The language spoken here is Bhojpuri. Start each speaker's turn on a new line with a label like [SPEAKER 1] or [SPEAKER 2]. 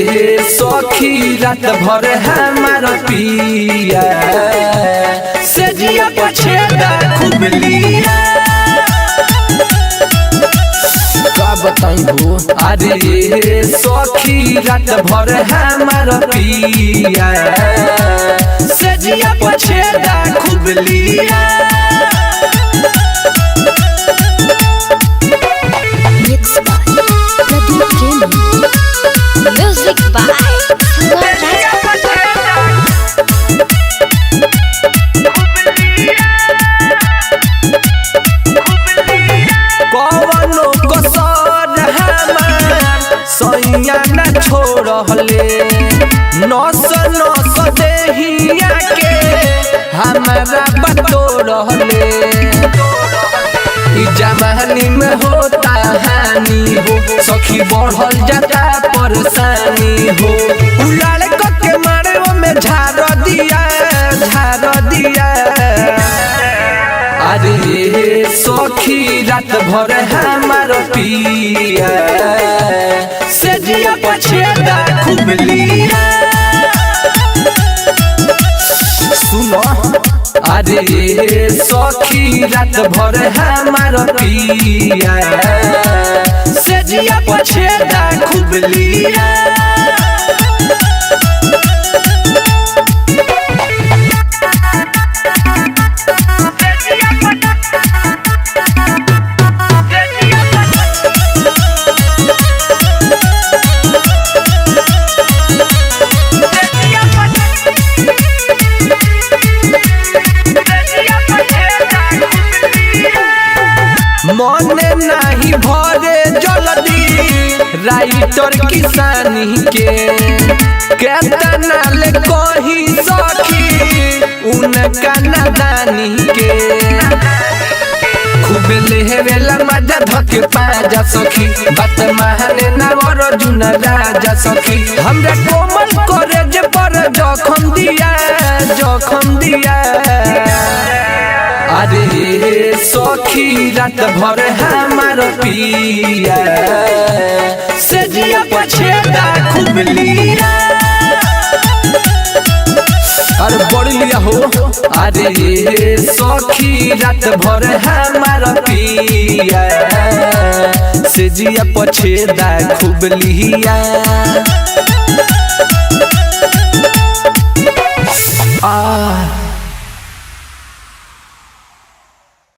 [SPEAKER 1] सखी रात भर हमार पिया से जिया पछेदा खूब लिया। का बताई हो अरे सखी रात भर हमार पिया से जिया पछेदा खूब लिया।
[SPEAKER 2] Music by
[SPEAKER 1] कवनो कसर हमार सैया न छोड़ले नस नस देहिया के हमारा बतोड़ले। जवानी में होता हानि हो सखी बढ़ल जाता परेशानी हो। उलाल के मारे में झाड़ दिया अरे सखी रात भर हमार पिया से जिया पछेदा खूब लिया। सुनो अरे सखी रात भर हमार पिया से जिया पछेदा खूब लिया। मने नहीं भरे जल्दी राइटर किसानी के केतना ले कही सखी उनका नादानी के। खूब लेवेला मजा धके पाजा सखी बात माने ना अर्जुन राजा सखी। हमरा कोमल करे जे पर जखम दिया अरे सखी रात भर हमार पिया से जिया पछेदा खूब लिया। अरे बड़ी लिया हो अरे सखी रात भर हमार पिया से जिया पछेदा खूब लिया।